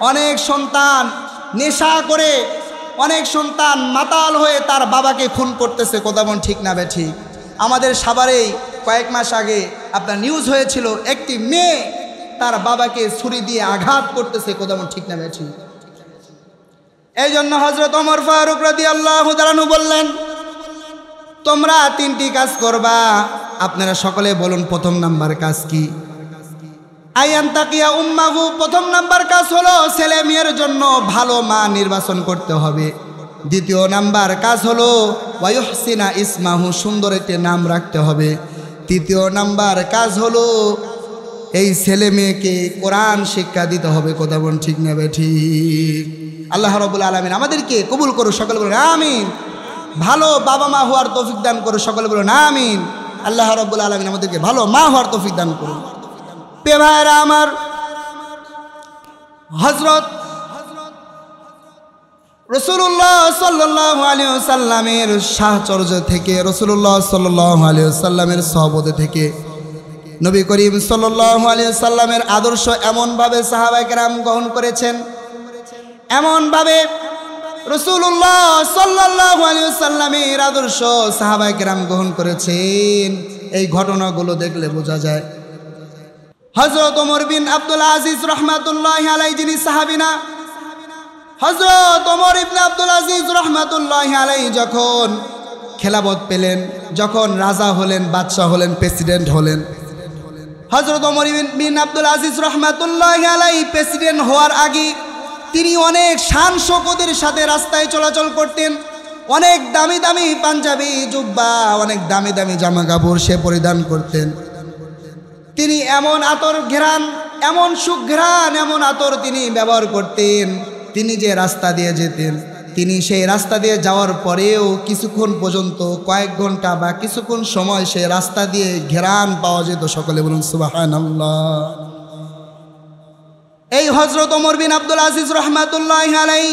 অনেক সন্তান নেশা করে, অনেক সন্তান মাতাল হয়ে তার বাবাকে খুন করতেছে। কথা মন ঠিক না বেঠিক? আমাদের সাভারেই কয়েক মাস আগে আপনার নিউজ হয়েছিল, একটি মেয়ে তার বাবাকে ছুরি দিয়ে আঘাত করতেছে, কোথাও ঠিক না বেঠি। এই জন্য হযরত ওমর ফারুক রাদিয়াল্লাহু তাআলা আনহু বললেন, তোমরা তিনটি কাজ করবা। আপনারা সকলে বলুন প্রথম নাম্বার কাজ কি? আয়ান তাকিয়া উম্মাহু, প্রথম নাম্বার কাজ হলো ছেলে মেয়ের জন্য ভালো মা নির্বাচন করতে হবে। দ্বিতীয় নাম্বার কাজ হলো ওয়ায়ুহসিনা ইসমাহু, সুন্দর একটি নাম রাখতে হবে। তৃতীয় নাম্বার কাজ হলো এই ছেলে মেয়েকে কোরআন শিক্ষা দিতে হবে, কথা বলুন ঠিক না ঠিক? আল্লাহ রাব্বুল আলামিন আমাদেরকে কবুল করুন, সকলে বলুন আমিন। ভালো বাবা মা হওয়ার তৌফিক দান করুন, সকলে বলুন আমিন। আল্লাহ রাব্বুল আলামিন আমাদেরকে ভালো মা হওয়ার তৌফিক দান করুন। প্রিয় ভাইরা আমার, হযরত রাসূলুল্লাহ সাল্লাল্লাহু আলাইহি ওয়াসাল্লামের সাহচর্য থেকে, রাসূলুল্লাহ সাল্লাল্লাহু আলাইহি ওয়াসাল্লামের সহবত থেকে নবী করিম সাল্লাল্লাহু আলাইহি ওয়াসাল্লামের আদর্শ এমনভাবে সাহাবায়ে কেরাম গ্রহণ করেছেন, এমনভাবে রাসূলুল্লাহ সাল্লাল্লাহু আলাইহি ওয়াসাল্লামের আদর্শ সাহাবায়ে কেরাম গ্রহণ করেছেন। এই ঘটনাগুলো দেখলে বোঝা যায়। হযরত ওমর বিন আব্দুল আজিজ রাহমাতুল্লাহি আলাইহি, যিনি সাহাবী না, হযরত ওমর ইবনে আব্দুল আজিজ রাহমাতুল্লাহি আলাইহি যখন খেলাফত পেলেন, যখন রাজা হলেন, বাদশাহ হলেন, প্রেসিডেন্ট হলেন, হযরত ওমর বিন আব্দুল আজিজ রাহমাতুল্লাহি আলাইহি প্রেসিডেন্ট হওয়ার আগে তিনি অনেক শান শৌকতের সাথে রাস্তায় চলাচল করতেন। অনেক দামি দামি পাঞ্জাবি, জুব্বা, অনেক দামি দামি জামা কাপড় সে পরিধান করতেন। তিনি এমন আতর ঘ্রাণ, এমন সুঘ্রাণ, এমন আতর তিনি ব্যবহার করতেন। তিনি যে রাস্তা দিয়ে যেতেন, তিনি সেই রাস্তা দিয়ে যাওয়ার পরেও কিছুক্ষণ পর্যন্ত, কয়েক ঘন্টা বা কিছুক্ষণ সময় সেই রাস্তা দিয়ে ঘ্রাণ পাওয়া যেত, সকলে বলুন সুবহানাল্লাহ। এই হযরত ওমর বিন আব্দুল আজিজ রাহমাতুল্লাহি আলাইহি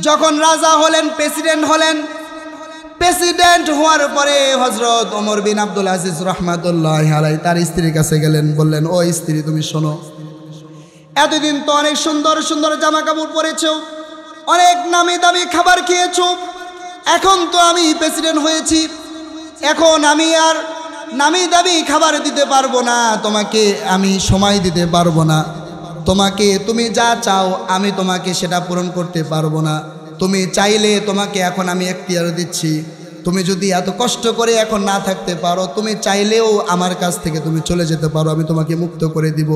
যখন রাজা হলেন, প্রেসিডেন্ট হলেন, প্রেসিডেন্ট হওয়ার পরে হযরত ওমর বিন আব্দুল আজিজ রাহমাতুল্লাহি আলাইহি তার স্ত্রীর কাছে গেলেন, বললেন, ও স্ত্রী, তুমি শোনো, এতদিন তো অনেক সুন্দর সুন্দর জামা কাপড় পরেছো, অনেক নামি দামি খাবার খেয়েছো, এখন তো আমি প্রেসিডেন্ট হয়েছি, এখন আমি আর নামি দামি খাবার দিতে পারবো না, তোমাকে আমি সময় দিতে পারবো না, তুমি যা চাও আমি তোমাকে সেটা পূরণ করতে পারবো না। তুমি চাইলে তোমাকে এখন আমি এখতিয়ার দিচ্ছি, তুমি যদি এত কষ্ট করে এখন না থাকতে পারো, তুমি চাইলেও আমার কাছ থেকে তুমি চলে যেতে পারো, আমি তোমাকে মুক্ত করে দিব।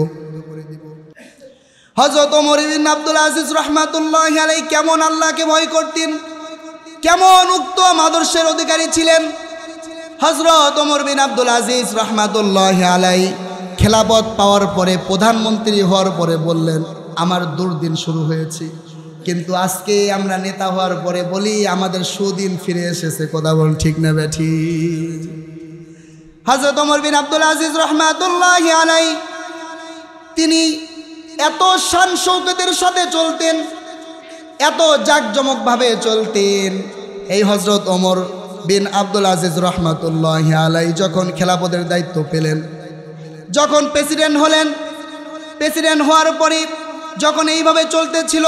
হযরত ওমর বিন আব্দুল আজিজ রাহমাতুল্লাহি আলাইহি কেমন আল্লাহকে ভয় করতেন, কেমন উত্তম আদর্শের অধিকারী ছিলেন। হযরত ওমর বিন আব্দুল আজিজ রাহমাতুল্লাহি আলাইহি খেলাফত পাওয়ার পরে, প্রধানমন্ত্রী হওয়ার পরে বললেন, আমার দুর্দিন শুরু হয়েছে, কিন্তু আজকে আমরা নেতা হওয়ার পরে বলি আমাদের সুদিন ফিরে এসেছে, কথা বলুন ঠিক না বেঠি? হযরত ওমর বিন আব্দুল আজিজ রাহমাতুল্লাহি আলাইহি তিনি এত শান শৌকতের সাথে চলতেন, এত জাঁকজমকভাবে চলতেন। এই হযরত ওমর বিন আব্দুল আজিজ রাহমাতুল্লাহি আলাইহি যখন খেলাফতের দায়িত্ব পেলেন, যখন প্রেসিডেন্ট হলেন, প্রেসিডেন্ট হওয়ার পরে যখন এইভাবে চলতেছিল,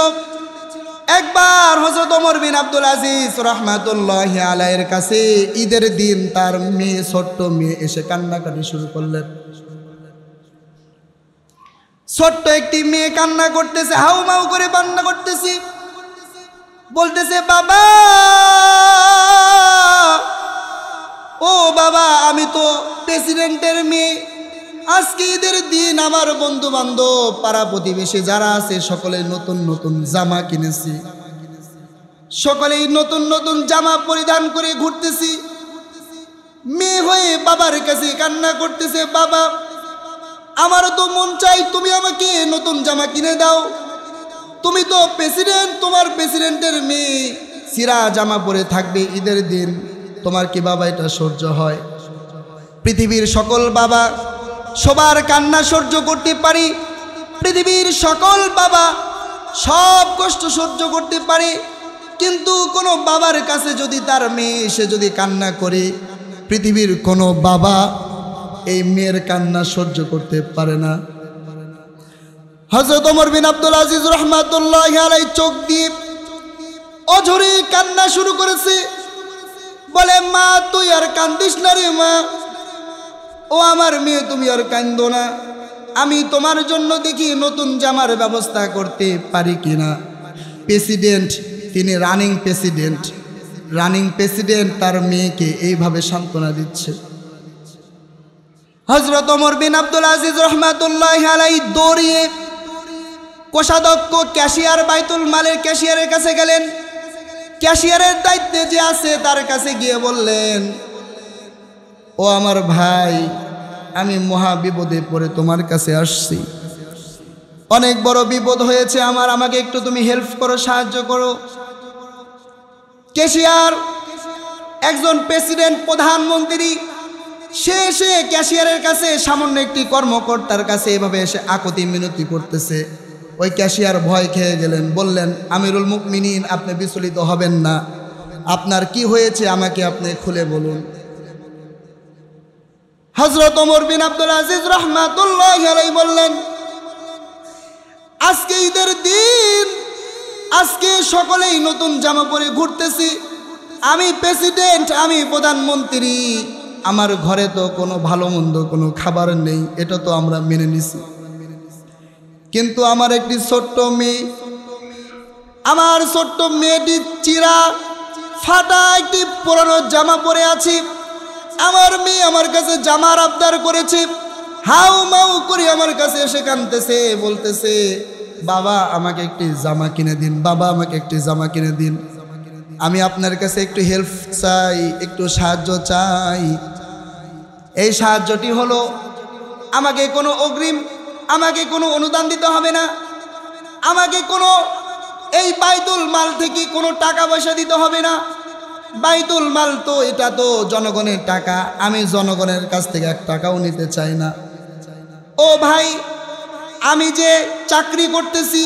একবার হযরত ওমর বিন আব্দুল আজিজ রাহমাতুল্লাহি আলাইহির কাছে ঈদের দিন তার মেয়ে, ছোট্ট মেয়ে এসে কান্নাকাটি শুরু করলেন। ছোট্ট একটি মেয়ে কান্না করতেছে, হাউমাউ করে কান্না করতেছে, বলতেছে, বাবা, ও বাবা, আমি তো প্রেসিডেন্টের মেয়ে, আজকে ঈদের দিন আমার বন্ধু বান্ধব, পাড়া প্রতিবেশী যারা আছে সকলে নতুন নতুন জামা কিনেছি, সকলেই নতুন নতুন জামা পরিধান করে ঘুরতেছি। মেয়ে হয়ে বাবার কাছে কান্না করতেছে, বাবা, আমারও তো মন চাই তুমি আমাকে নতুন জামা কিনে দাও, তুমি তো প্রেসিডেন্ট, তোমার প্রেসিডেন্টের মেয়ে ছিঁড়া জামা পরে থাকবে ঈদের দিন, তোমার কি বাবা এটা সহ্য হয়? পৃথিবীর সকল বাবা সবার কান্না সহ্য করতে পারি, পৃথিবীর সকল বাবা সব কষ্ট সহ্য করতে পারে, কিন্তু কোনো বাবার কাছে যদি তার মেয়ে এসে যদি কান্না করে, পৃথিবীর কোনো বাবা এই মেয়ের কান্না সহ্য করতে পারে না। হযরত ওমর বিন আব্দুল আজিজ রাহমাতুল্লাহি আলাইহি চোখ দিয়ে অঝরে কান্না শুরু করেছে, বলে, মা তুই আর কান্দিস না রে মা, ও আমার মেয়ে তুমি আর কান্দো না, আমি তোমার জন্য দেখি নতুন জামার ব্যবস্থা করতে পারি কিনা। প্রেসিডেন্ট, তিনি রানিং প্রেসিডেন্ট তার মেয়েকে এইভাবে সান্ত্বনা দিচ্ছে। হযরত ওমর বিন আব্দুল আজিজ রহমাতুল্লাহি আলাইহি দৌড়িয়ে কোষাধ্যক্ষ ক্যাশিয়ার, বাইতুল মালের ক্যাশিয়ারের কাছে গেলেন। ক্যাশিয়ারের দায়িত্বে যে আছে তার কাছে গিয়ে বললেন, ও আমার ভাই, আমি মহা বিপদে পড়ে তোমার কাছে আসছি, অনেক বড় বিপদ হয়েছে আমার, আমাকে একটু তুমি হেল্প করো, সাহায্য করো। ক্যাশিয়ার একজন প্রেসিডেন্ট, প্রধানমন্ত্রী, সে ক্যাশিয়ারের কাছে, সামান্য একটি কর্মকর্তার কাছে এভাবে এসে আকুতি মিনতি করতেছে। ওই ক্যাশিয়ার ভয় খেয়ে গেলেন, বললেন, আমিরুল মুমিনিন, আপনি বিচলিত হবেন না, আপনার কি হয়েছে আমাকে আপনি খুলে বলুন। হযরত ওমর বিন আব্দুল আজিজ রাহমাতুল্লাহি আলাইহি বললেন, আজকে ঈদের দিন, আজকে সকলেই নতুন জামা পরে ঘুরতেছি, আমি প্রেসিডেন্ট, আমি প্রধানমন্ত্রী, আমার ঘরে তো কোনো ভালো মন্দ কোনো খাবার নেই, এটা তো আমরা মেনে নিছি, কিন্তু আমার একটি ছোট্ট মেয়ে, আমার ছোট্ট মেয়েটি চিরা ফাটা একটি পুরানো জামা পরে আছি, আমার মেয়ে আমার কাছে জামার আবদার করেছে, হাউ মাউ করে আমার কাছে এসে কাঁদতেছে, বলতেছে, বাবা আমাকে একটি জামা কিনে দিন, বাবা আমাকে একটি জামা কিনে দিন, আমি আপনার কাছে একটু হেল্প চাই, একটু সাহায্য চাই। এই সাহায্যটি হলো, আমাকে কোনো অগ্রিম, আমাকে কোনো অনুদান দিতে হবে না, আমাকে কোনো এই বাইতুল মাল থেকে কোনো টাকা পয়সা দিতে হবে না। বাইতুল মাল তো এটা তো জনগণের টাকা, আমি জনগণের কাছ থেকে এক টাকাও নিতে চাই না। ও ভাই, আমি যে চাকরি করতেছি,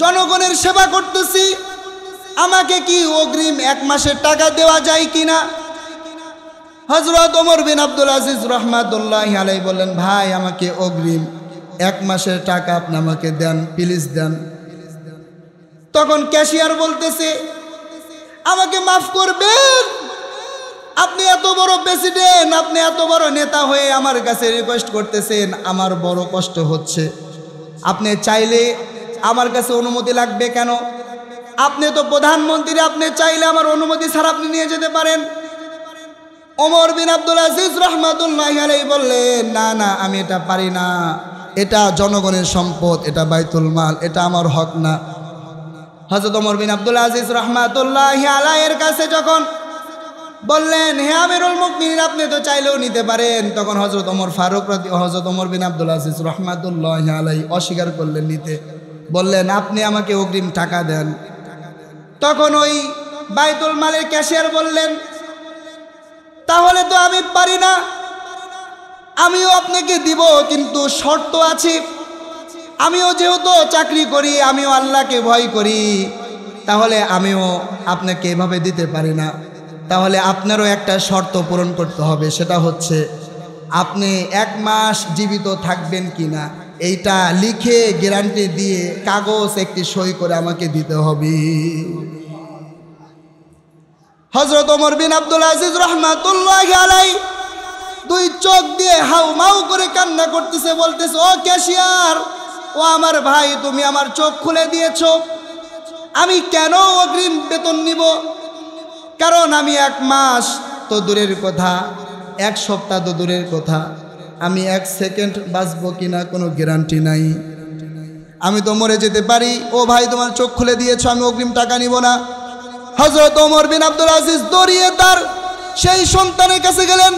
জনগণের সেবা করতেছি, আমাকে কি অগ্রিম 1 মাসের টাকা দেওয়া যায় কিনা? হযরত ওমর বিন আব্দুল আজিজ রাহমাতুল্লাহি আলাইহি বললেন, ভাই আমাকে অগ্রিম 1 মাসের টাকা আপনি আমাকে দেন, প্লিজ দেন। তখন ক্যাশিয়ার বলতেছে, আমাকে মাফ করবেন, আপনি এত বড় প্রেসিডেন্ট, আপনি এত বড় নেতা হয়ে আমার কাছে রিকোয়েস্ট করতেছেন, আমার বড় কষ্ট হচ্ছে, আপনি চাইলে আমার কাছে অনুমতি লাগবে কেন? আপনি তো প্রধানমন্ত্রী, আপনি চাইলে আমার অনুমতি ছাড়া আপনি নিয়ে যেতে পারেন। ওমর বিন আব্দুল আজিজ রাহমাতুল্লাহি আলাইহি বললেন, না না, আমি এটা পারি না, এটা জনগণের সম্পদ, এটা বাইতুল মাল, এটা আমার হক না। হযরত ওমর বিন আব্দুল আজিজ রাহমাতুল্লাহি আলাইহির কাছে যখন বললেন, হে আমিরুল মুমিনিন, আপনি তো চাইলেও নিতে পারেন, তখন হযরত ওমর ফারুক হযরত ওমর বিন আব্দুল আজিজ রাহমাতুল্লাহি আলাইহি অস্বীকার করলেন নিতে, বললেন, আপনি আমাকে অগ্রিম টাকা দেন। তখন ওই বাইতুল মালের ক্যাশিয়ার বললেন, তাহলে তো আমি পারি না, আমিও আপনাকে দিব, কিন্তু শর্ত আছে, আমিও যেহেতু চাকরি করি, আমিও আল্লাহকে ভয় করি, তাহলে আমিও আপনাকে এভাবে দিতে পারি না, তাহলে আপনারও একটা শর্ত পূরণ করতে হবে, সেটা হচ্ছে আপনি 1 মাস জীবিত থাকবেন কিনা এইটা লিখে গ্যারান্টি দিয়ে কাগজ একটি সই করে আমাকে দিতে হবে। হযরত ওমর বিন আব্দুল আজিজ রাহমাতুল্লাহি আলাইহি 2 চোখ দিয়ে হাউ মাউ করে কান্না করতেছে, বলতেছে, ও ক্যাশিয়ার, ও আমার ভাই, তুমি আমার চোখ খুলে দিয়েছো, আমি কেন অগ্রিম বেতন নিব? কারণ আমি 1 মাস তো দূরের কথা, 1 সপ্তাহ তো দূরের কথা, আমি 1 সেকেন্ড বাঁচবো কিনা কোনো গ্যারান্টি নাই, আমি তো মরে যেতে পারি। ও ভাই, তোমার চোখ খুলে দিয়েছো, আমি অগ্রিম টাকা নিব না। হযরত ওমর বিন আব্দুল আজিজ দৌড়িয়ে তার সেই সন্তানের কাছে গেলেন,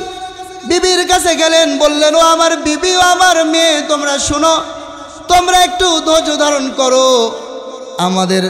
বিবির কাছে গেলেন, বললেন, ও আমার বিবি, ও আমার মেয়ে, তোমরা শোনো, তোমরা একটু ধৈর্য ধারণ করো, আমাদের